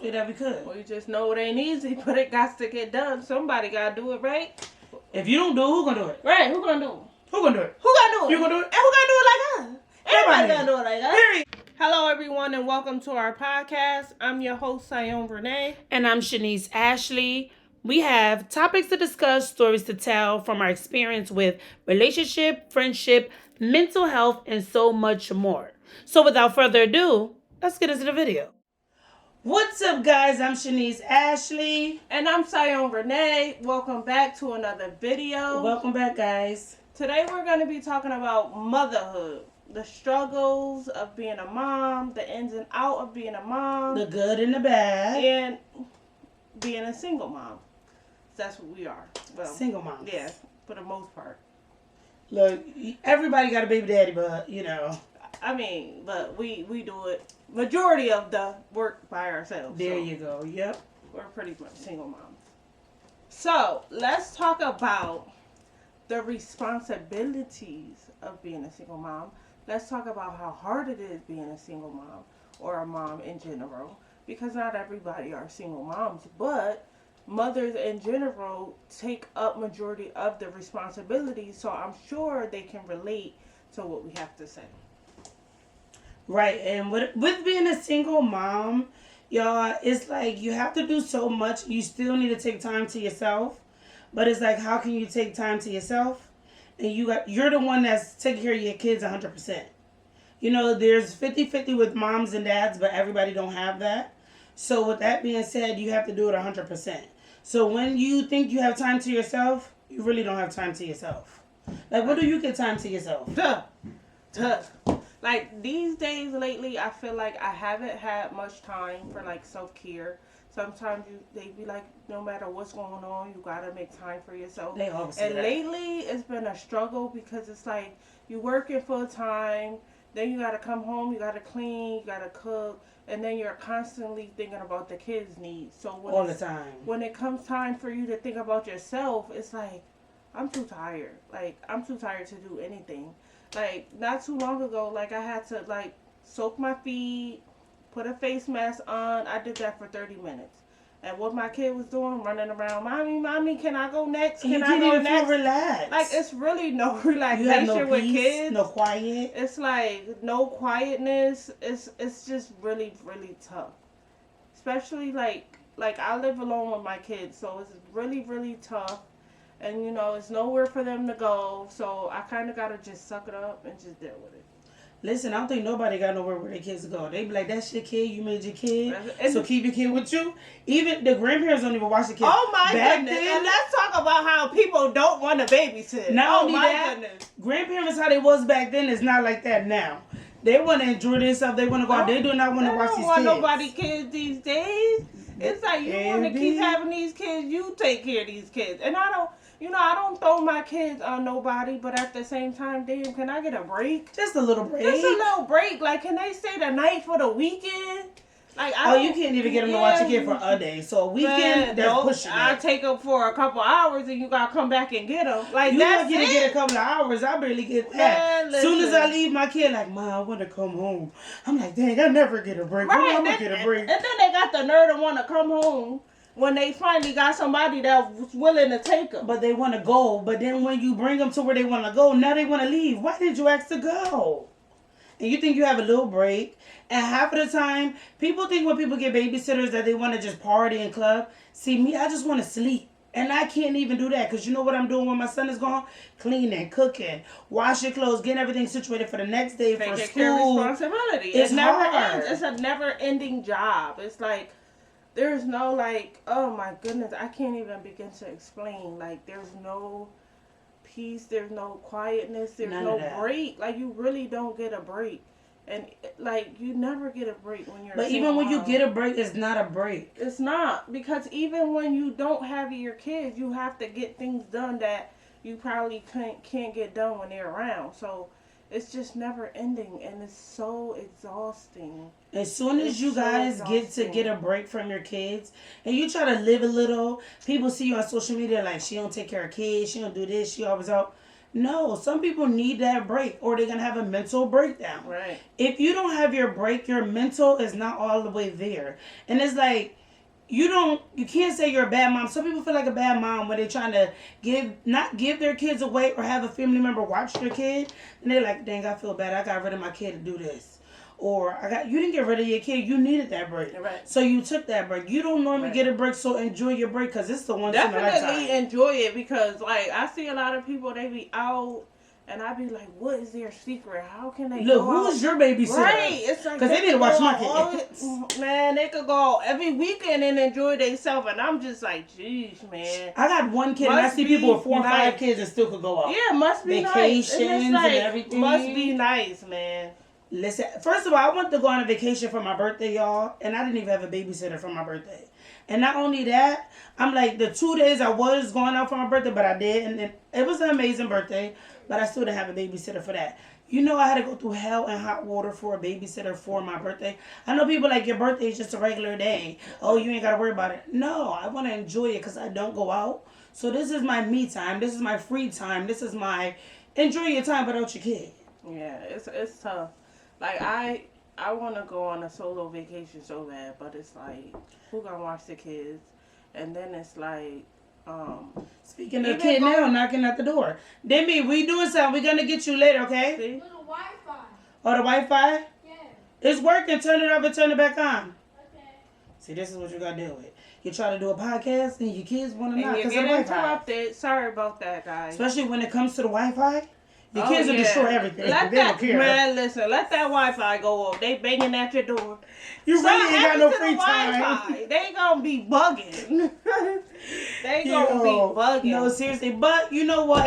way that we could. We just know it ain't easy, but it got to get done. Somebody got to do it, right? If you don't do it, who gonna do it? Right, who gonna do it? Who gonna do it? Who gonna do it? You gonna do it? And who gonna do it like us? Everybody Nobody. gonna do it like us. Period. Hello, everyone, and welcome to our podcast. I'm your host, Sion Renee. And I'm Shanice Ashley. We have topics to discuss, stories to tell from our experience with relationship, friendship, mental health, and so much more. So without further ado, let's get into the video. What's up, guys? I'm Shanice Ashley. And I'm Sion Renee. Welcome back to another video. Welcome back, guys. Today we're going to be talking about motherhood. The struggles of being a mom, the ins and out of being a mom. The good and the bad. And being a single mom. That's what we are. Well, single moms. Yeah, for the most part. Look, everybody got a baby daddy, but, you know. I mean, but we do it. Majority of the work by ourselves. There you go. Yep. We're pretty much single moms. So, let's talk about the responsibilities of being a single mom. Let's talk about how hard it is being a single mom or a mom in general. Because not everybody are single moms, but mothers in general take up majority of the responsibilities. So I'm sure they can relate to what we have to say. Right, and with being a single mom, y'all, it's like you have to do so much. You still need to take time to yourself. But it's like, how can you take time to yourself? And you're the one that's taking care of your kids 100%. You know, there's 50-50 with moms and dads, but everybody don't have that. So with that being said, you have to do it 100%. So when you think you have time to yourself, you really don't have time to yourself. Like, what do you get time to yourself? Like, these days lately, I feel like I haven't had much time for, like, self-care. Sometimes they be like, no matter what's going on, you gotta make time for yourself. They always say and that. Lately, it's been a struggle because it's like, you working full time, then you gotta come home, you gotta clean, you gotta cook, and then you're constantly thinking about the kids' needs. So all the time. When it comes time for you to think about yourself, it's like, I'm too tired. Like, I'm too tired to do anything. Like, not too long ago, like, I had to, like, soak my feet, put a face mask on. I did that for 30 minutes. And what my kid was doing, running around, Mommy, can I go next? Can I go next? Feel relaxed. Like, it's really no relaxation you have no with peace, kids. no quiet. It's like no quietness. It's just really, really tough. Especially like I live alone with my kids, so it's really, really tough. And, you know, it's nowhere for them to go. So I kind of got to just suck it up and just deal with it. Listen, I don't think nobody got nowhere where their kids go. They be like, that's your kid, you made your kid, so keep your kid with you. Even the grandparents don't even watch the kids. Oh, my goodness. Then, and let's talk about how people don't want to babysit. Not only that, goodness. Grandparents, how they was back then, is not like that now. They want to enjoy themselves. They want to go out. They do not want to watch these kids. They don't want nobody kids these days. It's like, you want to keep having these kids, you take care of these kids. And I don't throw my kids on nobody, but at the same time, damn, can I get a break? Just a little break. Just a little break. Like, can they stay the night for the weekend? Like, you can't even get them to watch your kid for a day. So a weekend, they're pushing it. I take them for a couple hours, and you gotta come back and get them. Like, you that's not get a couple of hours. I barely get that. As soon as I leave my kid, like, Mom, I want to come home. I'm like, dang, I never get a break. Right, I'm gonna get a break. And then they got the nerve to want to come home when they finally got somebody that was willing to take them. But they want to go. But then when you bring them to where they want to go, now they want to leave. Why did you ask to go? And you think you have a little break. And half of the time, people think when people get babysitters that they want to just party and club. See, me, I just want to sleep. And I can't even do that because you know what I'm doing when my son is gone? Cleaning, cooking, washing clothes, getting everything situated for the next day for school. Care of responsibility. It's never hard. ends. It's a never-ending job. It's like, there's no, like, oh my goodness, I can't even begin to explain. Like, there's no peace, there's no quietness, there's no break. Like, you really don't get a break. And, like, you never get a break when you're But even when you get a break, it's not a break. It's not. Because even when you don't have your kids, you have to get things done that you probably can't get done when they're around. So, it's just never ending, and it's so exhausting. As soon as you guys get a break from your kids, and you try to live a little, people see you on social media like, she don't take care of kids, she don't do this, she always out. No, some people need that break or they're going to have a mental breakdown. Right. If you don't have your break, your mental is not all the way there. And it's like, you can't say you're a bad mom. Some people feel like a bad mom when they're trying to not give their kids away or have a family member watch their kid. And they're like, dang, I feel bad. I got rid of my kid to do this. Or you didn't get rid of your kid. You needed that break. Right. So you took that break. You don't normally get a break, so enjoy your break because it's the one in a lifetime. Definitely enjoy it because, like, I see a lot of people, they be out, and I be like, what is their secret? How can they Look, go who's out? your babysitter? Right. It's like, because they need to watch my kids. Man, they could go every weekend and enjoy themselves, and I'm just like, jeez, man. I got one kid, and I see people with 4 or 5 kids and still could go out. Yeah, must be vacations nice. And, like, and everything. Must be nice, man. Listen, first of all, I went to go on a vacation for my birthday, y'all, and I didn't even have a babysitter for my birthday. And not only that, I'm like, the 2 days I was going out for my birthday, but I did, and it was an amazing birthday, but I still didn't have a babysitter for that. You know, I had to go through hell and hot water for a babysitter for my birthday. I know people like, your birthday is just a regular day. Oh, you ain't got to worry about it. No, I want to enjoy it because I don't go out. So this is my me time. This is my free time. This is my enjoy your time without your kid. Yeah, it's tough. Like, I want to go on a solo vacation so bad, but it's like, who gonna watch the kids? And then it's like, speaking of kid now, knocking at the door. Demi, we doing something. We're gonna get you later, okay? See? Little Wi-Fi. Oh, the Wi-Fi? Yeah. It's working. Turn it off and turn it back on. Okay. See, this is what you gotta deal with. You try to do a podcast and your kids want to knock And you because of get Wi-Fi. interrupted. Sorry about that, guys. Especially when it comes to the Wi-Fi. Your kids will destroy everything. Let they don't care. Man, listen, let that Wi-Fi go off. They banging at your door. You really ain't got no free time. Wi-Fi. They gonna be bugging. They gonna be bugging. No, seriously. But you know what?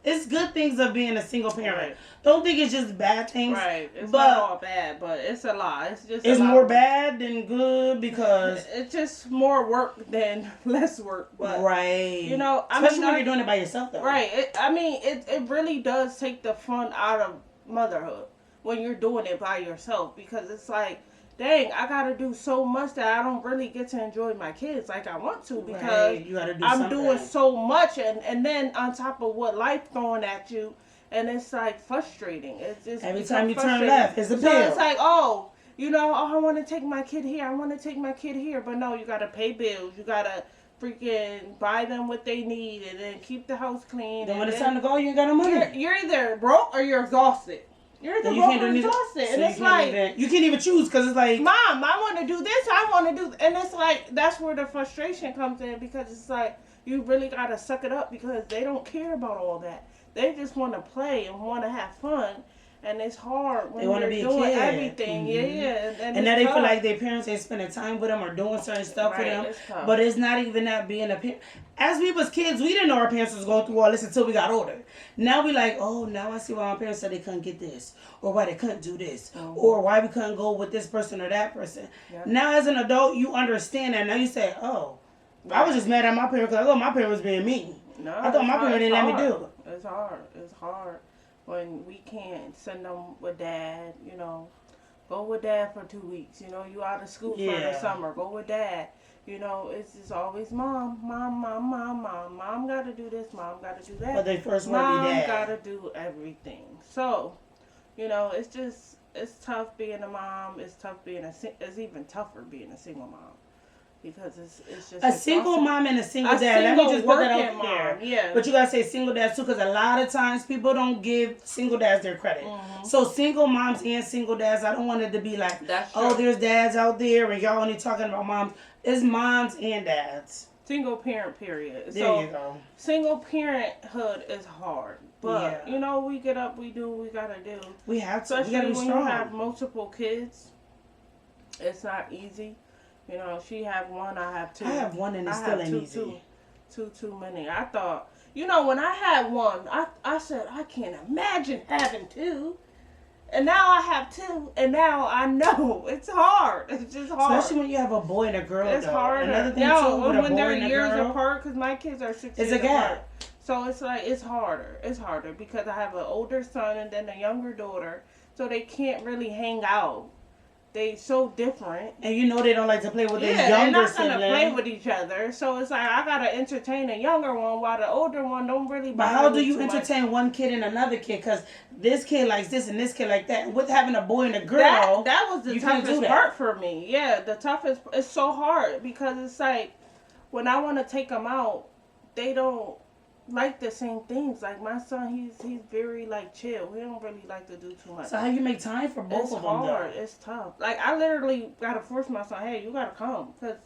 It's good things of being a single parent. Right. Don't think it's just bad things. Right. It's not all bad, but it's a lot. It's just it's more bad than good because it's just more work than less work. But right. You know, especially when you're doing it by yourself, though. Right. It really does take the fun out of motherhood when you're doing it by yourself because it's like, dang, I gotta do so much that I don't really get to enjoy my kids like I want to because I'm doing so much and then on top of what life throwing at you. And it's like frustrating. It's just every time you turn left, it's a bill. So it's like, oh, you know, I want to take my kid here. I want to take my kid here, but no, you gotta pay bills. You gotta freaking buy them what they need, and then keep the house clean. Then when it's time to go, you ain't got no money. You're either broke or you're exhausted. You're either broke or exhausted, and it's like you can't even choose because it's like, Mom, I want to do this. I want to do, and it's like that's where the frustration comes in because it's like you really gotta suck it up because they don't care about all that. They just want to play and want to have fun, and it's hard when you're doing everything. Mm-hmm. Yeah. And now they feel like their parents ain't spending time with them or doing certain stuff with them. But it's not even that being a parent. As we was kids, we didn't know our parents was going through all this until we got older. Now we like, oh, now I see why my parents said they couldn't get this, or why they couldn't do this, or why we couldn't go with this person or that person. Yeah. Now as an adult, you understand that. Now you say, oh, I was just mad at my parents because I thought my parents was being mean. No, I thought my parents didn't let me do it. It's hard. It's hard when we can't send them with dad, you know. Go with dad for 2 weeks. You know, you out of school for the summer. Go with dad. You know, it's just always mom. Mom got to do this. Mom got to do that. But they first want to be dad. Mom got to do everything. So, you know, it's tough being a mom. It's even tougher being a single mom. Because it's just a single mom and a single dad. Let me just put that out there. Yeah. But you gotta say single dads too, because a lot of times people don't give single dads their credit. Mm-hmm. So single moms and single dads, I don't want it to be like, oh, there's dads out there and y'all only talking about moms. It's moms and dads. Single parent period. There you go. Single parenthood is hard. But, you know, we get up, we do what we gotta do. We have to. Especially we gotta be when strong. you have multiple kids. It's not easy. You know, she have one, I have two. I have one and it still ain't easy. Too many. I thought, you know, when I had one, I said, I can't imagine having two. And now I have two, and now I know it's hard. It's just hard. Especially when you have a boy and a girl. It's harder. Another thing too, when they're years apart, because my kids are 6 years apart. It's a gap. So it's like, it's harder. It's harder because I have an older son and then a younger daughter, so they can't really hang out. they so different. And you know they don't like to play with their Yeah, they're younger not gonna sibling. play with each other. So it's like I gotta entertain a younger one while the older one don't really. But how do me you too much. entertain one kid and another kid? Because this kid likes this and this kid like that. With having a boy and a girl, That was the you can't do toughest that. part for me. Yeah, the toughest. It's so hard because it's like when I want to take them out, they don't like the same things. Like my son, he's very like chill. He don't really like to do too much. So how you make time for both It's of them? hard. Though? It's tough. Like I literally gotta force my son. Hey, you gotta come because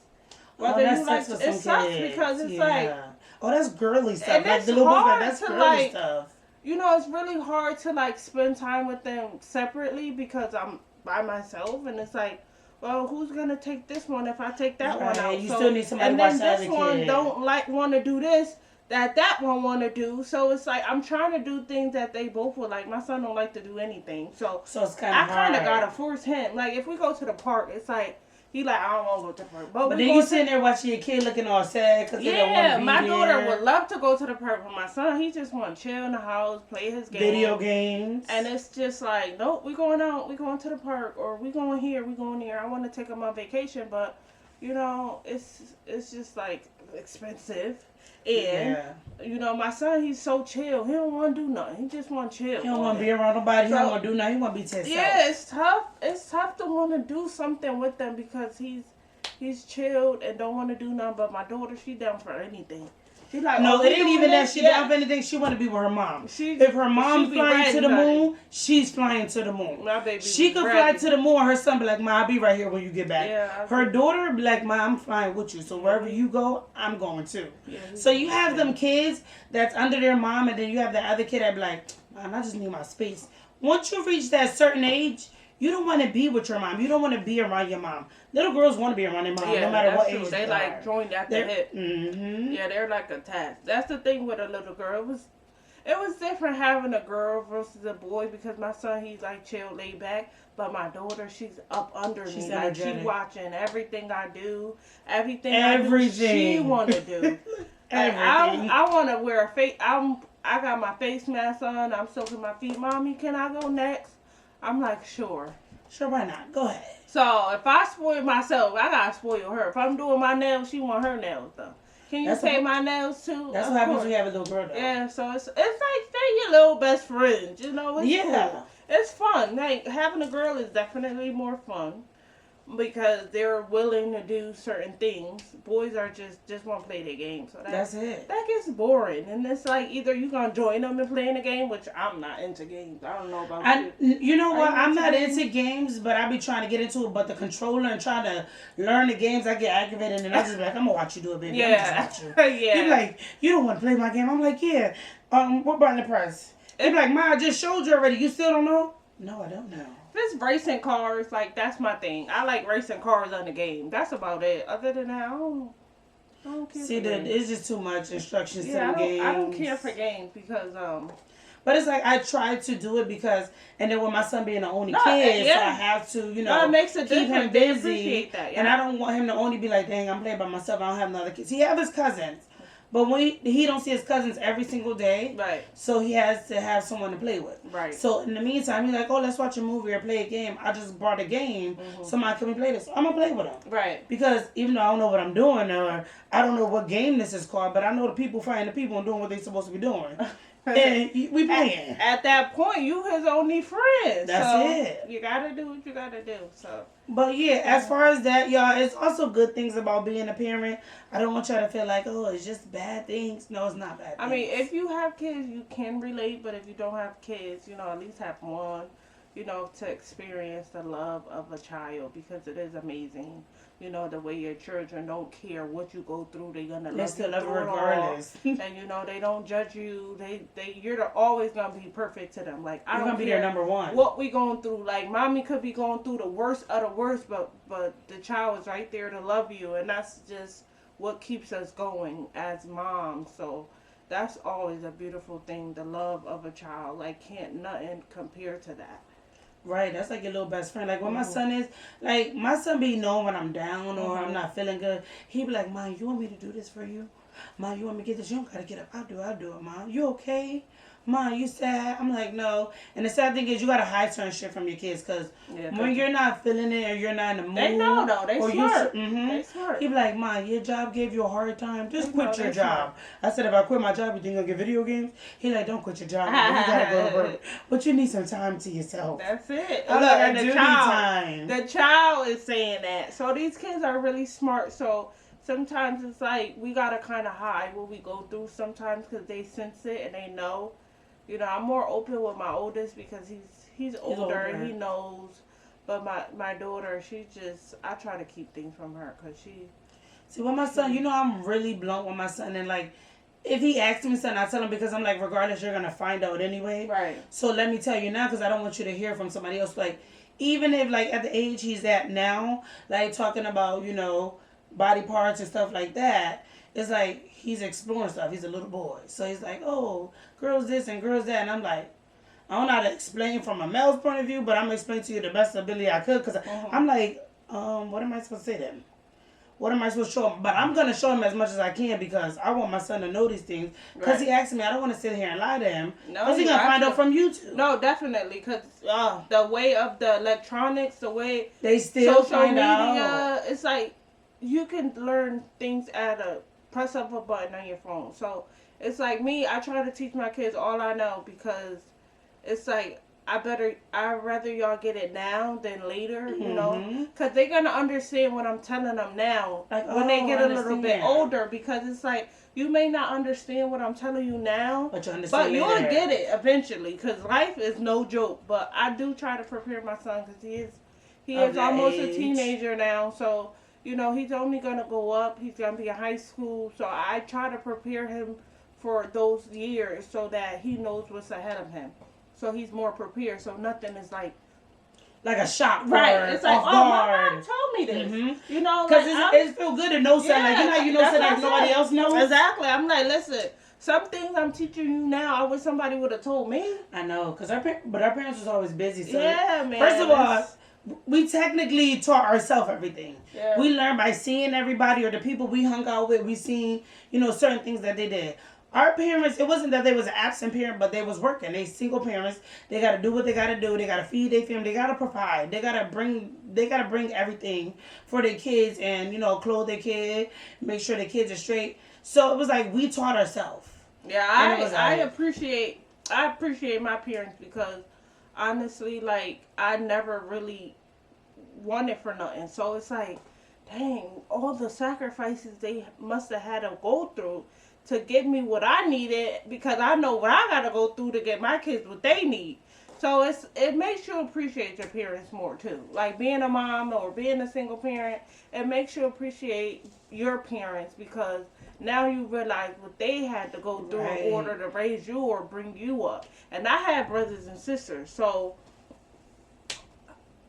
Oh, whether that you like sucks it for some sucks kids. because it's Yeah. like Oh, that's girly stuff. And Like it's the little boys like hard that's to, girly like, stuff. you know, it's really hard to like spend time with them separately because I'm by myself and it's like, well, who's gonna take this one if I take that one out? You still need somebody and to watch then the this other one kid. don't like want to do this that one want to do. So it's like I'm trying to do things that they both would like. My son don't like to do anything, so it's kind I of kind of hard. gotta force him. Like if we go to the park, it's like he like I don't want to go to the park. But then you sitting there watching your kid looking all sad because they don't want to be my there. daughter would love to go to the park, but my son he just want to chill in the house, play his game, video games, and it's just like nope, we going out, we going to the park, or we going here, we going there. I want to take him on vacation, but you know it's just like expensive. And you know, my son, he's so chill. He don't want to do nothing. He just want to chill. He don't want to be around nobody. He So- don't want to do nothing. He want to be to himself. Yeah, it's tough. It's tough to want to do something with them because he's chilled and don't want to do nothing. But my daughter, she down for anything. She like No, oh, it ain't we even doing that this? she Yeah. down for anything. She want to be with her mom. She- If her mom she be flying ready, to the honey. moon, she's flying to the moon. My baby She be could ready. fly to the moon. Her son be like, "Ma, I'll be right here when you get back." Yeah, her daughter be like, "Ma, I'm flying with you. So wherever you go, I'm going too." Yeah, So you have them kids that's under their mom, and then you have the other kid that be like, "Mom, I just need my space." Once you reach that certain age, you don't want to be with your mom. You don't want to be around your mom. Little girls want to be around their mom, no matter that's what true. age They they like are. joined at the They're- hip. Mm-hmm. Yeah, they're like attached. That's the thing with a little girl. It was different having a girl versus a boy because my son he's like chill, laid back, but my daughter she's up under She's me, like she energetic. watching everything I do, everything she want to do. Everything. I want to wear a face. I got my face mask on. I'm soaking my feet. Mommy, can I go next? I'm like sure. Sure, why not? Go ahead. So if I spoil myself, I gotta spoil her. If I'm doing my nails, she want her nails though. Can you That's paint what- my nails too? That's Of what happens course. when you have a little girl, though. Yeah, so it's like they're your little best friends, you know. It's Yeah. cool. It's fun. Like having a girl is definitely more fun because they're willing to do certain things. Boys are just want to play their game, so That's it. that gets boring. And it's like either you gonna join them in playing the game, which I'm not into games. I don't know about you. You know what? Are you I'm into not games? into games, but I be trying to get into it. But the controller and trying to learn the games, I get aggravated, and I just be like, I'm gonna watch you do it, baby. Yeah, I'm just watch you. yeah. You be like, you don't want to play my game. I'm like, yeah. What button to press? He be like, Ma, I just showed you already. You still don't know? No, I don't know. If it's racing cars, like that's my thing. I like racing cars on the game. That's about it. Other than that, I don't care. See, for games. it's just too much instructions to Yeah, the games. I don't care for games because But it's like I try to do it because, and then with my son being the only No, kid, yeah. so I have to, it makes a keep him difference. They busy. appreciate that, yeah. And I don't want him to only be like, dang, I'm playing by myself. I don't have no other kids. He have his cousins, but when he don't see his cousins every single day, Right. so he has to have someone to play with. Right. So in the meantime, he's like, oh, let's watch a movie or play a game. I just brought a game. Somebody can we play this? I'm gonna play with him. Right. Because even though I don't know what I'm doing or I don't know what game this is called, but I know the people fighting the people and doing what they're supposed to be doing. And we playing. At that point, you his only friend. That's so it. You gotta do what you gotta do. So. But yeah, as far as that, y'all, it's also good things about being a parent. I don't want y'all to feel like, oh, it's just bad things. No, it's not bad things. I mean, if you have kids, you can relate. But if you don't have kids, at least have one. To experience the love of a child because it is amazing. The way your children don't care what you go through, they're gonna they love still you love it through it all. regardless. And they don't judge you. You're always gonna be perfect to them. Like I You're don't gonna be care their number one. what we going through. Like mommy could be going through the worst of the worst, but the child is right there to love you, and that's just what keeps us going as moms. So that's always a beautiful thing. The love of a child, like can't nothing compare to that. Right, that's like your little best friend. Like when my son is, like my son be knowing when I'm down or I'm not feeling good. He be like, Mom, you want me to do this for you? Mom, you want me to get this? You don't gotta get up. I'll do it, Mom. You okay? Mom, you sad? I'm like, no. And the sad thing is, you gotta hide certain shit from your kids, cause Yeah, when you're not feeling it or you're not in the mood, they know though. They or smart. Mm-hmm, They smart. he be like, Mom, your job gave you a hard time. Just They know quit your they job. smart. I said, if I quit my job, you think I'll get video games? He like, don't quit your job. You gotta go to work, but you need some time to yourself. That's it. I'm Look, like, and I do need time. the child is saying that. So these kids are really smart. So sometimes it's like we gotta kind of hide what we go through sometimes because they sense it and they know. You know, I'm more open with my oldest because he's older. He knows. But my daughter, I try to keep things from her because she. See, with my son, you know, I'm really blunt with my son, and like, if he asks me something, I tell him because I'm like, regardless, you're gonna find out anyway. Right. So let me tell you now, because I don't want you to hear from somebody else. Like, even if like at the age he's at now, like talking about, you know, body parts and stuff like that, it's like he's exploring stuff. He's a little boy, so he's like, oh, girls this and girls that, and I'm like, I don't know how to explain from a male's point of view, but I'm gonna explain to you the best ability I could, because I'm like, what am I supposed to say to him? What am I supposed to show him? But I'm going to show him as much as I can because I want my son to know these things. Because he asked me, I don't want to sit here and lie to him. Because he's going to find out from YouTube. No, definitely. Because the way of the electronics, the way they still social find media, out. it's like you can learn things at a press of a button on your phone. So it's like me, I try to teach my kids all I know because it's like, I'd rather y'all get it now than later, you know, because they're going to understand what I'm telling them now like, when they get a little bit older, because it's like, you may not understand what I'm telling you now, but you'll get it eventually, because life is no joke. But I do try to prepare my son, because he is almost a teenager now, so, you know, he's only going to go up, he's going to be in high school, so I try to prepare him for those years so that he knows what's ahead of him. So he's more prepared. So nothing is like a shock. Right. It's like, oh, my mom told me this. You know, because it feels good to know something. Like, you know something like nobody else knows. Exactly. I'm like, listen, some things I'm teaching you now, I wish somebody would have told me. I know, because our parents was always busy. So yeah, man. First of all, we technically taught ourselves everything. Yeah. We learned by seeing everybody or the people we hung out with. We seen, you know, certain things that they did. Our parents, it wasn't that they was an absent parent, but they was working. They single parents. They got to do what they got to do. They got to feed their family. They got to provide. They got to bring everything for their kids and, you know, clothe their kid, make sure their kids are straight. So it was like we taught ourselves. Yeah, I appreciate my parents because honestly, like, I never really wanted for nothing. So it's like, dang, all the sacrifices they must have had to go through to get me what I needed, because I know what I gotta go through to get my kids what they need. So it makes you appreciate your parents more too. Like being a mom or being a single parent, it makes you appreciate your parents because now you realize what they had to go through in order to raise you or bring you up. And I had brothers and sisters, so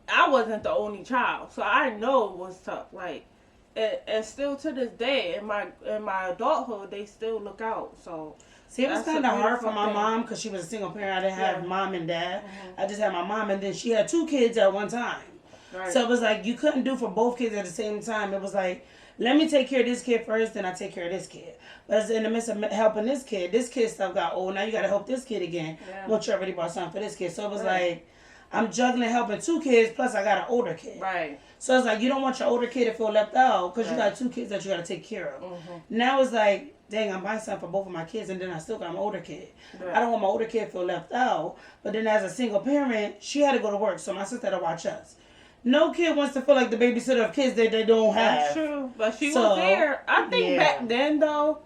I wasn't the only child, so I know it was tough. Like. And still to this day, in my adulthood, they still look out. So see, it was kind of hard for my mom because she was a single parent. I didn't have mom and dad. I just had my mom, and then she had 2 kids at one time. Right. So it was like you couldn't do for both kids at the same time. It was like, let me take care of this kid first, then I take care of this kid. But in the midst of helping this kid stuff got old. Now you got to help this kid again. Yeah. Once you already bought something for this kid. So it was like, I'm juggling helping 2 kids, plus I got an older kid. Right. So it's like, you don't want your older kid to feel left out because you got 2 kids that you got to take care of. Now it's like, dang, I'm buying something for both of my kids, and then I still got my older kid. Right. I don't want my older kid to feel left out. But then as a single parent, she had to go to work, so my sister had to watch us. No kid wants to feel like the babysitter of kids that they don't have. That's true. But she was there. I think back then, though,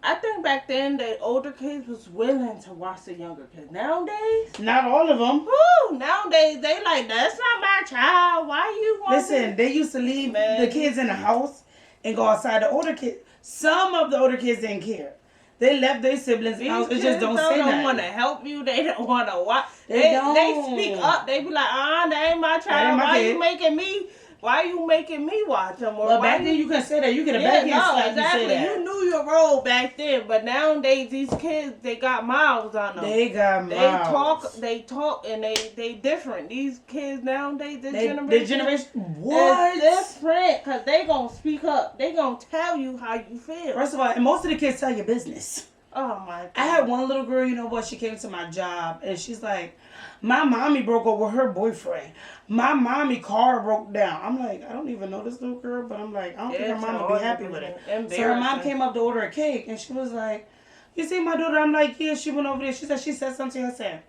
the older kids was willing to watch the younger kids. Nowadays, not all of them. Woo, nowadays they like, that's not my child. Why you want? Listen, they used to leave the kids in the house and go outside. The older kids, some of the older kids didn't care. They left their siblings out. They just don't say that. They don't want to help you. They don't want to watch. They speak up. They be like, that ain't my child. Why you making me? Why are you making me watch them? Well, back then you can say that. You get a backhand slap. Exactly. You say that. You knew your role back then, but nowadays these kids, they got mouths on them. They got mouths. They talk, and they different. These kids nowadays, this generation, what? Is different, because they gonna speak up. They gonna tell you how you feel. First of all, and most of the kids tell your business. Oh my God. I had one little girl, you know what? She came to my job and she's like, my mommy broke up with her boyfriend. My mommy car broke down. I'm like, I don't even know this little girl, but I'm like, I don't think her mom would be happy with it. So her mom came up to order a cake and she was like, you see my daughter? I'm like, yeah, she went over there. She said something to her. I said,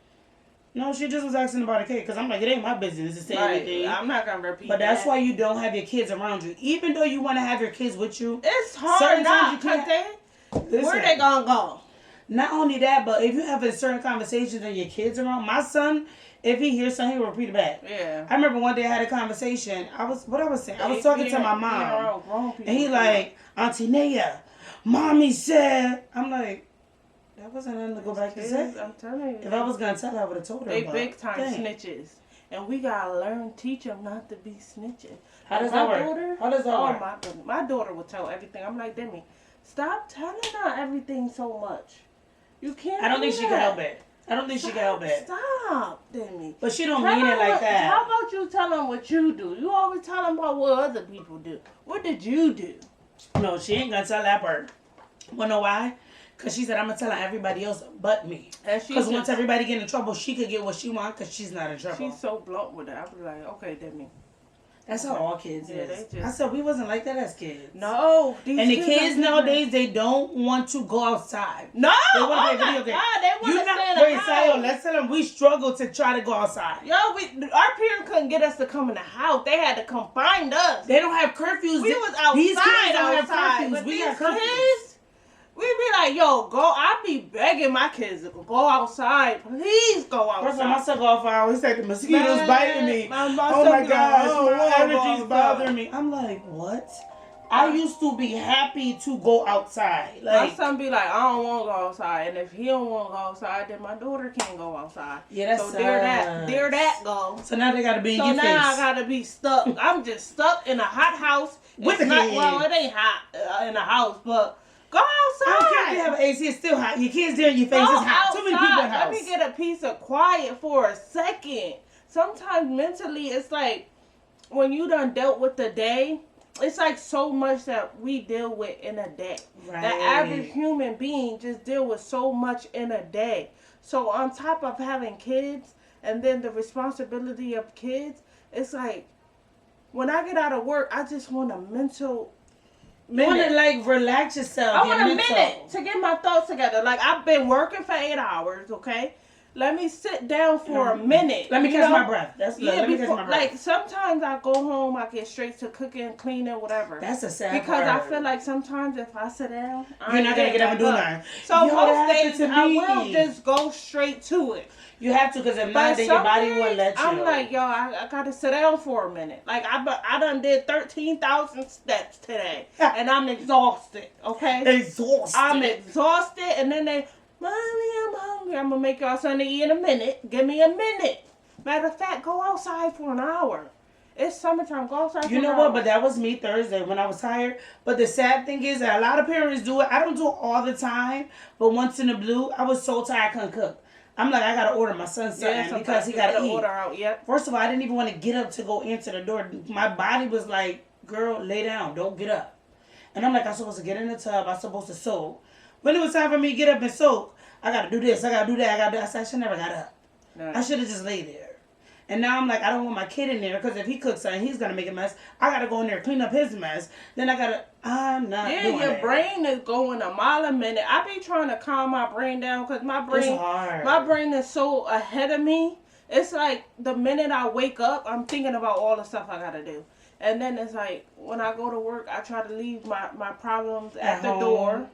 no, she just was asking about a cake because I'm like, it ain't my business to say anything. I'm not going to repeat But that's why you don't have your kids around you. Even though you want to have your kids with you. It's hard not because where they going to go? Not only that, but if you have certain conversations and your kids around, my son, if he hears something, he'll repeat it back. Yeah. I remember one day I had a conversation. I was talking to my mom. And he like, Auntie Naya, mommy said. I'm like, that wasn't nothing to go back to say. I'm telling you. If I was going to tell her, I would have told her. They big time snitches. And we got to learn, teach them not to be snitching. How does that work? How does that work? My goodness. My daughter will tell everything. I'm like, Demi, stop telling her everything so much. You can't. I don't think she can help it. Stop, Demi. But she don't mean it like that. How about you tell them what you do? You always tell them about what other people do. What did you do? No, she ain't gonna tell that part. Wanna know why? Because she said, I'm gonna tell everybody else but me. Because once everybody get in trouble, she could get what she want because she's not in trouble. She's so blunt with it. I was like, okay, Demi. That's how all kids is. I said we wasn't like that as kids. No. And the kids nowadays, they don't want to go outside. No. They want to play video games. They want to stay in the house. Let's tell them we struggled to try to go outside. Yo, our parents couldn't get us to come in the house. They had to come find us. They don't have curfews. We was outside. These kids don't have curfews. But we got curfews. kids, We be like, yo, go. I be begging my kids to go outside. Please go outside. First time my son go outside, he said the mosquitoes biting me. My Oh my gosh, my allergies bothering me. I'm like, what? I used to be happy to go outside. Like, my son be like, I don't want to go outside. And if he don't want to go outside, then my daughter can't go outside. Yeah, that's so there that go. So now they got to be in your face. So now I got to be stuck. I'm just stuck in a hot house. With the kids. Well, it ain't hot in the house, but go outside. I don't care if you have an AC, it's still hot. Your kids there in your face, it's hot. Too many people in the house. Let me get a piece of quiet for a second. Sometimes mentally, it's like when you done dealt with the day, it's like so much that we deal with in a day. Right. The average human being just deal with so much in a day. So on top of having kids and then the responsibility of kids, it's like when I get out of work, I just want a mental minute. You want to like relax yourself. I want a minute to get my thoughts together. Like I've been working for 8 hours, okay? Let me sit down for a minute. Let me catch my breath. Let me catch my breath. Like sometimes I go home, I get straight to cooking, cleaning, whatever. That's a sad because part. I feel like sometimes if I sit down, you're not gonna get up and do nothing. So most days I will just go straight to it. You have to, because if not, then your body won't let you. I'm like, yo, I gotta sit down for a minute. Like I done did 13,000 steps today, and I'm exhausted. Okay, exhausted. I'm exhausted, and then Mommy, I'm hungry. I'm gonna make y'all something to eat in a minute. Give me a minute. Matter of fact, go outside for an hour. It's summertime. Go outside for an hour. You know what? But that was me Thursday when I was tired. But the sad thing is that a lot of parents do it. I don't do it all the time. But once in a blue, I was so tired I couldn't cook. I'm like, I gotta order my son something because he gotta eat. Order out, yep. First of all, I didn't even want to get up to go answer the door. My body was like, girl, lay down. Don't get up. And I'm like, I'm supposed to get in the tub. I'm supposed to soak. When it was time for me to get up and soak, I gotta do this, I gotta do that, I gotta do that. I said, I should never got up. No. I should have just laid there. And now I'm like, I don't want my kid in there because if he cooks something, he's gonna make a mess. I gotta go in there, clean up his mess. Then I'm not doing your that. brain is going a mile a minute. I be trying to calm my brain down because my brain is so ahead of me. It's like the minute I wake up, I'm thinking about all the stuff I gotta do. And then it's like, when I go to work, I try to leave my problems at the door.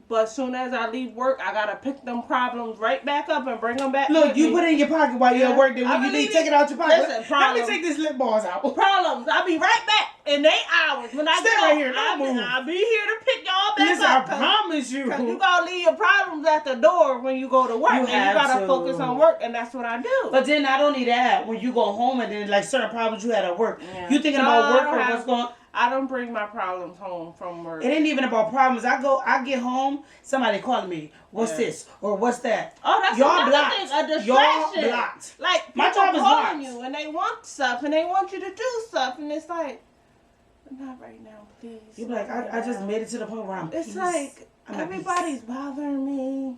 But as soon as I leave work, I gotta pick them problems right back up and bring them back. Look, you put it in your pocket while you're at work. Then when you leave, take it out your pocket. Listen, let me take this lip balls out. Problems. I'll be right back in 8 hours. When I stay right here. I'll be here to pick y'all back up. I promise you. Because you gotta leave your problems at the door when you go to work. You gotta focus on work, and that's what I do. But then not only that, when you go home and then like certain problems you had at work, you thinking about work or what's going on. I don't bring my problems home from work. It ain't even about problems. I get home, somebody calling me, what's this or what's that? Oh, that's y'all blocked. Thing, a distraction. Y'all blocked. Like my job is calling you and they want stuff and they want you to do stuff and it's like, not right now, please. You're like, I just made it to the point where I'm It's peace. like, everybody's bothering me.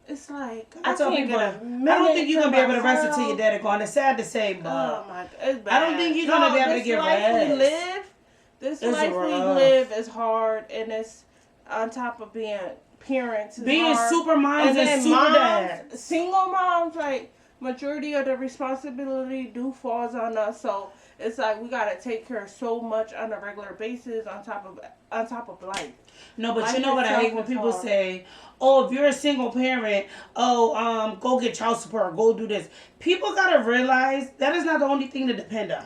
It's like I tell can't people, get a I minute don't think you're to gonna be able to rest myself. until your daddy gone. It's sad to say, but Oh my God, it's bad. I don't think you're gonna be able to get rest. This It's life we rough. live is hard, and it's on top of being parents. Being hard. super moms And and then super moms, dads. single moms, like majority of the responsibility do falls on us. So it's like we gotta take care of so much on a regular basis on top of life. No, but Life you know what I itself hate when is people hard. say, "Oh, if you're a single parent, go get child support, go do this." People gotta realize that is not the only thing to depend on,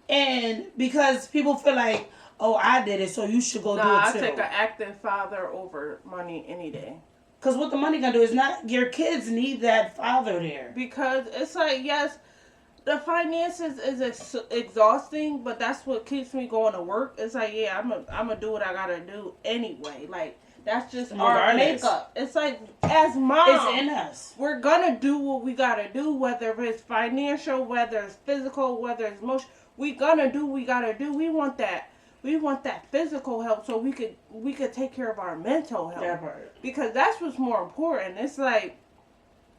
and because people feel like, "Oh, I did it, so you should go do Nah, it I too." take an active father over money any day. Because what the money gonna do is not your kids need that father there. Because it's like, yes, the finances is exhausting, but that's what keeps me going to work. It's like, yeah, I'm gonna do what I gotta do anyway. Like, that's just our Regardless. makeup. It's like, as moms, It's in us. we're gonna do what we gotta do, whether it's financial, whether it's physical, whether it's emotional. We gonna do what we gotta do. We want that physical help so we could take care of our mental health. That part. Because that's what's more important. It's like,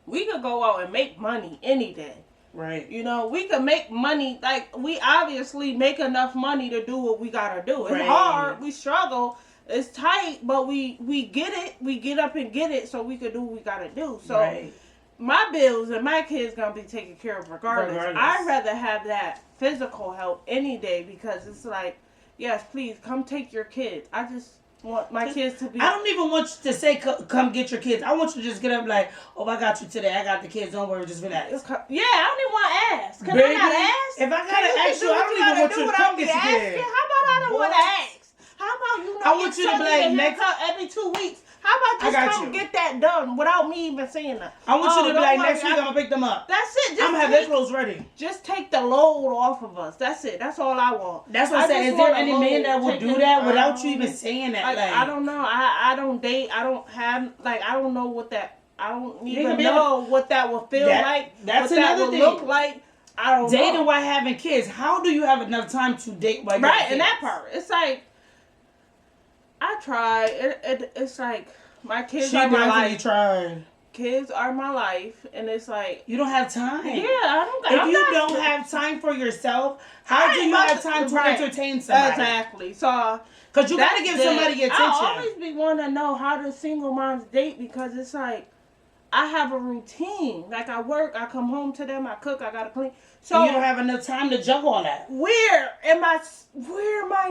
we could go out and make money any day. Right. You know, we could make money. Like, we obviously make enough money to do what we gotta do. It's Right. hard. We struggle. It's tight, but we get it. We get up and get it so we could do what we gotta do. So Right. my bills and my kids gonna be taken care of regardless. I'd rather have that physical help any day because it's like, yes, please come take your kids. I just want my kids to be. I don't even want you to say come get your kids. I want you to just get up like, oh, I got you today. I got the kids. Don't worry, just relax. Yeah, I don't even want to ask. Can Baby, I not ask? if I gotta ask you, I don't even want you to come get your kids. How about I don't want to ask? How about you know? I want you to be like next every 2 weeks. How about just come get that done without me even saying that? I want you to be like worry, next week. I'm gonna pick them up. That's it. I'm gonna have their clothes ready. Just take the load off of us. That's it. That's all I want. That's what I said. Is there any man that will do that without you even saying that? Like, I don't know. I don't date. I don't have I don't know what that. I don't even know what that will feel like. That's what another that will thing. look like. I don't know. Dating while having kids. How do you have enough time to date while you're right? And that part. It's like I try. It's like my kids are my life. Tried. Kids are my life, and it's like you don't have time. Yeah, I don't. If you don't have time for yourself, how do you have time to entertain somebody? Exactly. So, because you gotta give somebody attention. I always be wanting to know how do single moms date because it's like I have a routine. Like I work, I come home to them, I cook, I gotta clean. So you don't have enough time to juggle all that. Where am I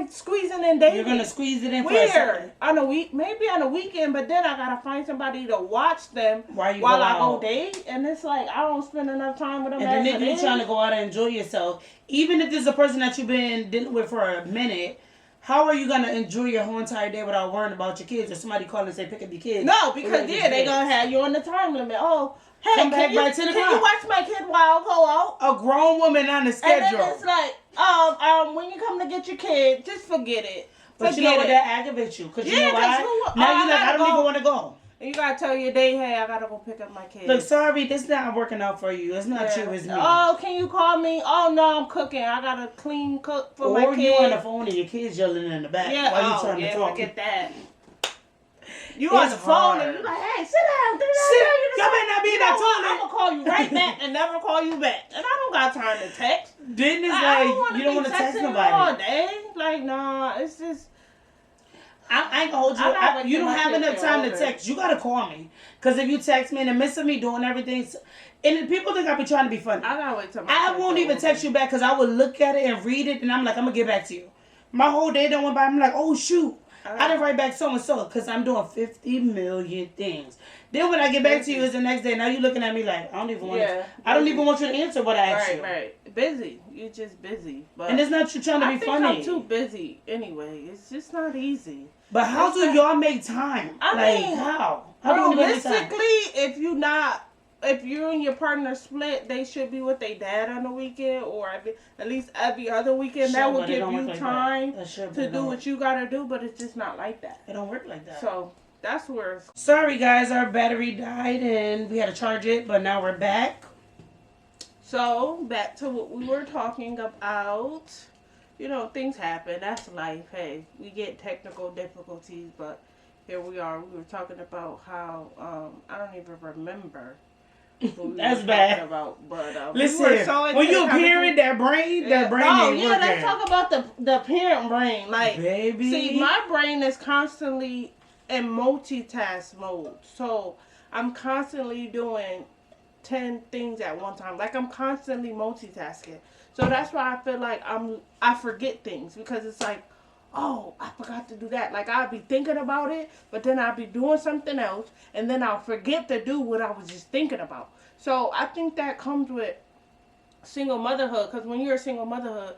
squeezing in dating? You're gonna squeeze it in where on a week, maybe on a weekend, but then I gotta find somebody to watch them while I go date, and it's like I don't spend enough time with them. And then if you're trying to go out and enjoy yourself, even if this is a person that you've been dealing with for a minute, how are you gonna enjoy your whole entire day without worrying about your kids or somebody calling and say pick up your kids? No, because they gonna have you on the time limit. Oh. Hey, come back by 10 o'clock. Can you watch my kid while I go out? A grown woman on the schedule. And then it's like, when you come to get your kid, just forget it. But you know what? That aggravates you. Because you know why? Now you're like, I don't even want to go. And you got to tell your day, hey, I got to go pick up my kid. Look, sorry, this is not working out for you. It's not you, it's me. Oh, can you call me? Oh, no, I'm cooking. I got to cook for my kid. Or you on the phone and your kid's yelling in the back while you trying to talk. Forget that. You on the phone and you like, hey, sit down. Y'all better not be in that toilet. I'm going to call you right back and never call you back. And I don't got time to text. Then it's like, you don't want to text nobody. All day. Like, nah, it's just. I ain't gonna hold you. You don't have enough time to text. You gotta call me. Because if you text me in the midst of me doing everything, and people think I be trying to be funny. I gotta wait till I won't even text you back because I would look at it and read it and I'm like, I'm gonna get back to you. My whole day done went by. I'm like, oh shoot. I didn't write back so and so because I'm doing 50 million things. Then when I get back to you, it's the next day. Now you looking at me like I don't even want. I don't even want you to answer what I asked you. Right. Busy. You're just busy. But and it's not you trying to be funny. I'm too busy anyway. It's just not easy. But how do y'all make time? I mean, how? Realistically, if you and your partner split, they should be with their dad on the weekend, or at least every other weekend. That will give you time to do what you gotta do. But it's just not like that. It don't work like that. So that's where. Sorry guys, our battery died and we had to charge it, but now we're back. So back to what we were talking about. You know, things happen. That's life. Hey, we get technical difficulties, but here we are. We were talking about how I don't even remember what we That's were bad. talking about, but Listen, we were so into when you the a parent, conversation. that brain Oh ain't yeah, working. let's talk about the parent brain. Like, Baby. see, my brain is constantly in multitask mode, so I'm constantly doing 10 things at one time. Like, I'm constantly multitasking. So that's why I feel like I forget things, because it's like, oh, I forgot to do that. Like, I'll be thinking about it, but then I'll be doing something else, and then I'll forget to do what I was just thinking about. So I think that comes with single motherhood, because when you're a single motherhood,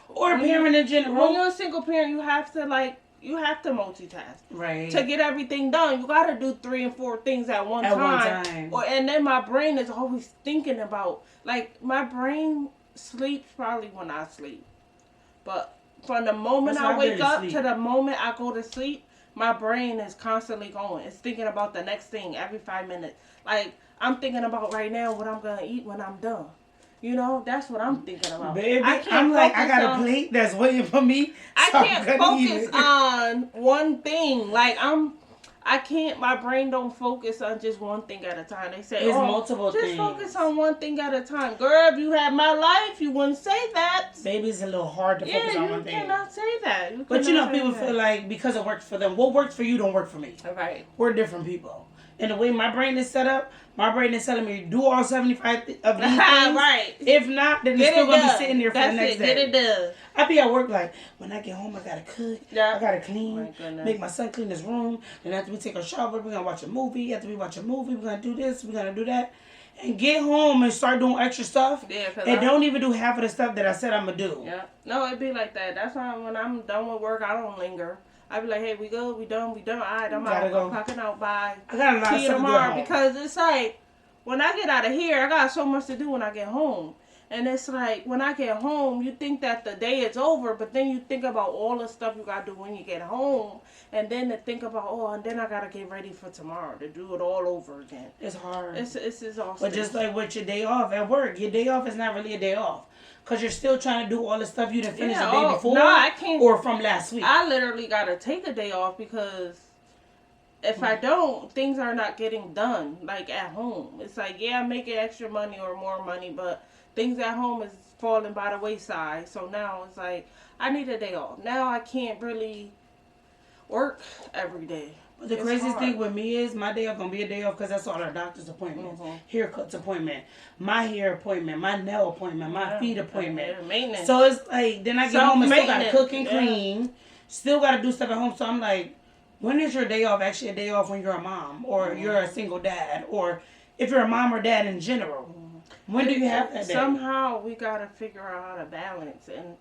or parent in general. When you're a single parent, you have to multitask. Right. To get everything done, you gotta do 3 and 4 things at one time. And then my brain is always thinking about, like, my brain sleeps probably when I sleep. But from the moment I wake up to the moment I go to sleep, my brain is constantly going. It's thinking about the next thing every 5 minutes. Like, I'm thinking about right now what I'm gonna eat when I'm done. You know, that's what I'm thinking about. Baby, I'm like, I got a plate that's waiting for me. I can't focus on one thing. Like, I can't, my brain don't focus on just one thing at a time. They say, it's multiple just things. Focus on one thing at a time. Girl, if you had my life, you wouldn't say that. Baby, it's a little hard to focus on one thing. You cannot say that. But you know, people feel like because it works for them, what works for you don't work for me. Right. We're different people. And the way my brain is set up, my brain is telling me do all 75 of these things. Right. If not, then it's still going to be sitting there for the next day. Get it done. I be at work like, when I get home, I got to cook. Yeah. I got to clean. Make my son clean his room. Then after we take a shower, we're going to watch a movie. After we watch a movie, we're going to do this. We're going to do that. And get home and start doing extra stuff. Yeah, and don't even do half of the stuff that I said I'm going to do. Yeah. No, it be like that. That's why when I'm done with work, I don't linger. I be like, hey, we good, we done. All right, I'm out. I'm clocking out by I got a lot of stuff tomorrow, because it's like, when I get out of here, I got so much to do when I get home. And it's like, when I get home, you think that the day is over, but then you think about all the stuff you got to do when you get home. And then to think about, and then I got to get ready for tomorrow to do it all over again. It's hard. It's awesome. But just like with your day off at work, your day off is not really a day off. Because you're still trying to do all the stuff you didn't finish the day before. No, I can't. Or from last week. I literally got to take a day off, because if I don't, things are not getting done, like, at home. It's like, yeah, I'm making extra money or more money, but things at home is falling by the wayside. So now it's like, I need a day off. Now I can't really work every day. But the craziest thing with me is my day off going to be a day off, because that's all our doctor's appointments. Haircuts appointment, my hair appointment, my nail appointment, my feet appointment. Maintenance. So it's like, then I get home and still got to cook and clean. Still got to do stuff at home. So I'm like, when is your day off actually a day off when you're a mom? Or you're a single dad? Or if you're a mom or dad in general? When do you have that day? Somehow we got to figure out how to balance. And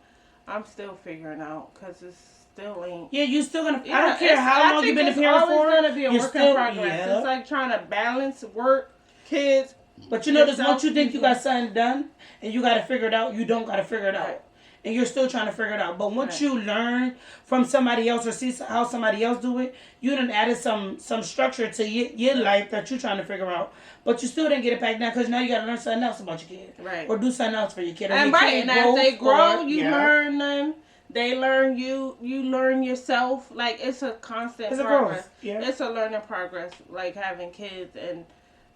I'm still figuring out, because it's still ain't. Yeah, you still gonna. I don't care how long you've been a parent for. It's always gonna be a work in progress. Yeah. It's like trying to balance work, kids. But you notice once you think you got something done and you got to figure it out, you don't got to figure it out, and you're still trying to figure it out. But once you learn from somebody else or see how somebody else do it, you done added some structure to your life that you're trying to figure out. But you still didn't get it back down, because now you got to learn something else about your kid, right? Or do something else for your kid. And and as they grow, you learn them. They learn you learn yourself. Like, it's a constant progress. Yeah. It's a learning progress, like having kids and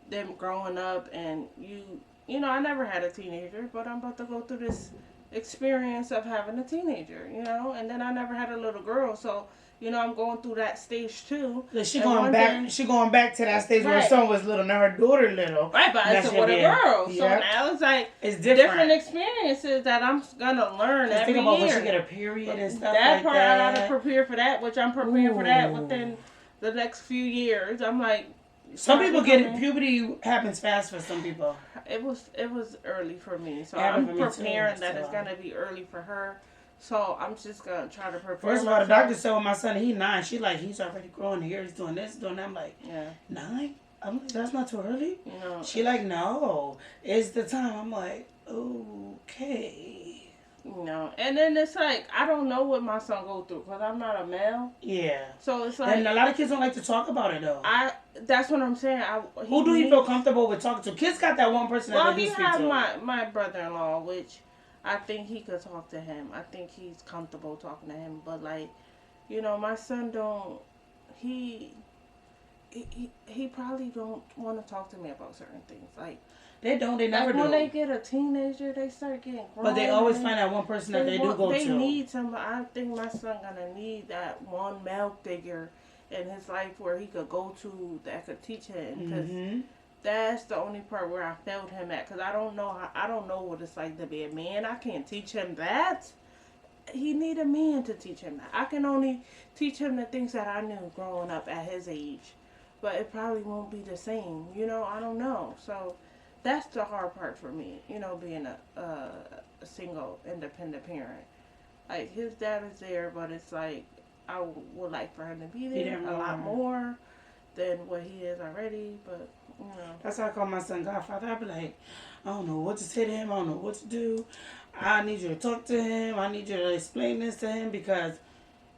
them growing up. And you know, I never had a teenager, but I'm about to go through this experience of having a teenager, you know. And then I never had a little girl, so, you know, I'm going through that stage too. She going back to that stage where her son was little, now her daughter little. Right, but it's with a girl. So now it's like it's different experiences that I'm gonna learn every think about year. When she get a period and stuff that like part that. I gotta prepare for that, which I'm preparing for that within the next few years. I'm like, some people get it. Puberty happens fast for some people. It was early for me, so I'm preparing that it's gonna be early for her. So I'm just gonna try to prepare. First of all, the doctor said with my son, he's 9. She like, he's already growing here. He's doing this, doing that. I'm like, 9? I'm like, that's not too early. You know, she like, no, it's the time. I'm like, okay. You know, and then it's like, I don't know what my son go through, because I'm not a male. Yeah. So it's like, and a lot of kids don't like to talk about it though. That's what I'm saying. Who do you feel comfortable with talking to? Kids got that one person that they speak to. Well, he have my brother-in-law, which I think he could talk to him. I think he's comfortable talking to him. But, like, you know, my son he probably don't want to talk to me about certain things. Like they don't. They never like do. when they get a teenager, they start getting grown. But they always find that one person that they do go to. They need somebody. I think my son gonna need that one male figure in his life where he could go to that could teach him. Because that's the only part where I failed him at. Because I don't know what it's like to be a man. I can't teach him that. He need a man to teach him that. I can only teach him the things that I knew growing up at his age. But it probably won't be the same. You know, I don't know. So that's the hard part for me. You know, being a single, independent parent. Like, his dad is there, but it's like, I would like for him to be there a lot more than what he is already. But, you know. That's how I call my son Godfather. I be like, I don't know what to say to him. I don't know what to do. I need you to talk to him. I need you to explain this to him, because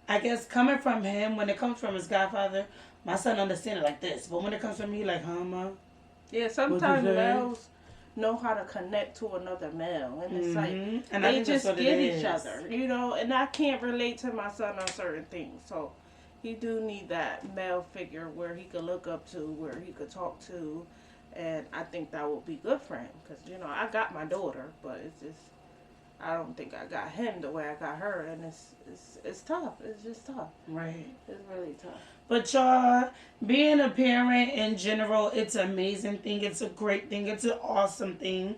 I guess coming from him, when it comes from his godfather, my son understands it like this. But when it comes from me, like, huh, Ma? Yeah, sometimes males know how to connect to another male. And it's like, and they just get each other, you know. And I can't relate to my son on certain things. So he do need that male figure where he could look up to, where he could talk to. And I think that would be good for him. Because, you know, I got my daughter, but it's just, I don't think I got him the way I got her, and it's tough. It's just tough. Right. It's really tough. But y'all, being a parent in general, it's an amazing thing. It's a great thing. It's an awesome thing.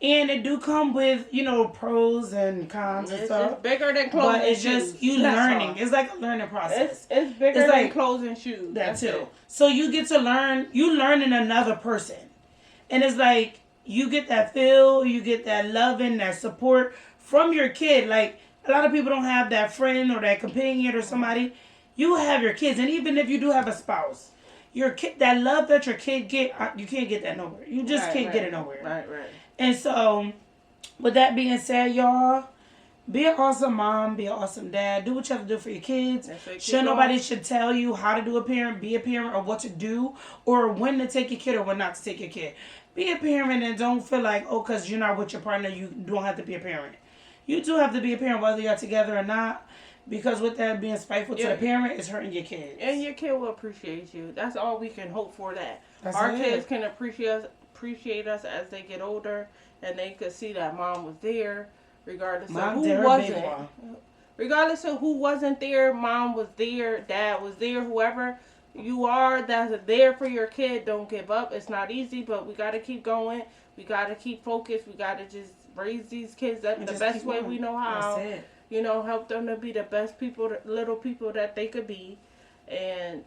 And it do come with, you know, pros and cons and stuff. It's bigger than clothes and shoes. But it's just you learning. It's like a learning process. It's bigger than clothes and shoes. That's it. So you get to learn. You learning another person. And it's like, you get that feel, you get that loving, that support from your kid. Like, a lot of people don't have that friend or that companion or somebody. You have your kids, and even if you do have a spouse, your kid, that love that your kid get, you can't get that nowhere. You just can't get it nowhere. Right. And so, with that being said, y'all, be an awesome mom, be an awesome dad. Do what you have to do for your kids. Nobody should tell you how to do a parent, be a parent, or what to do, or when to take your kid or when not to take your kid. Be a parent and don't feel like, oh, because you're not with your partner, you don't have to be a parent. You do have to be a parent whether you're together or not. Because with that being spiteful to the parent, it's hurting your kids. And your kid will appreciate you. That's all we can hope for. Our kids can appreciate us as they get older, and they could see that mom was there, regardless of who wasn't. Regardless of who wasn't there, mom was there, dad was there, whoever you are that's there for your kid. Don't give up. It's not easy, but we got to keep going. We got to keep focused. We got to just raise these kids up the best way we know how. That's it. You know, help them to be the best people, little people that they could be, and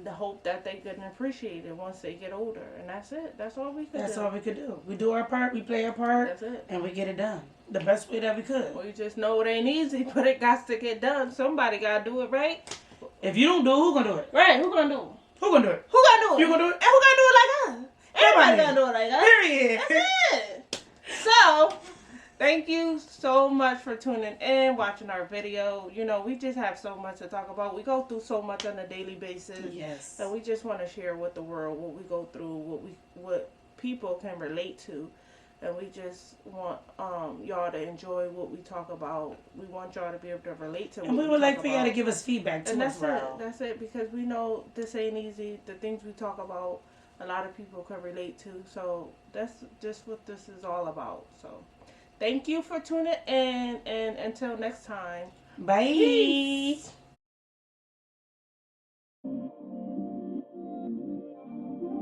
hope that they can appreciate it once they get older. And that's it. That's all we could do. That's all we could do. We do our part, we play our part, that's it. And we get it done the best way that we could. Well, you just know it ain't easy, but it got to get done. Somebody got to do it, right? If you don't do it, who gonna do it? Right, who gonna do it? Who gonna do it? Who gonna do it? You gonna do it? And who gonna do it like us? Everybody gonna do it like us. Period. That's it. So, thank you so much for tuning in, watching our video. You know, we just have so much to talk about. We go through so much on a daily basis. Yes. And we just want to share with the world what we go through, what people can relate to. And we just want y'all to enjoy what we talk about. We want y'all to be able to relate to what and we would like for y'all to give us feedback too. And that's it. That's it. Because we know this ain't easy. The things we talk about, a lot of people can relate to. So that's just what this is all about. So thank you for tuning in, and until next time. Bye. Peace.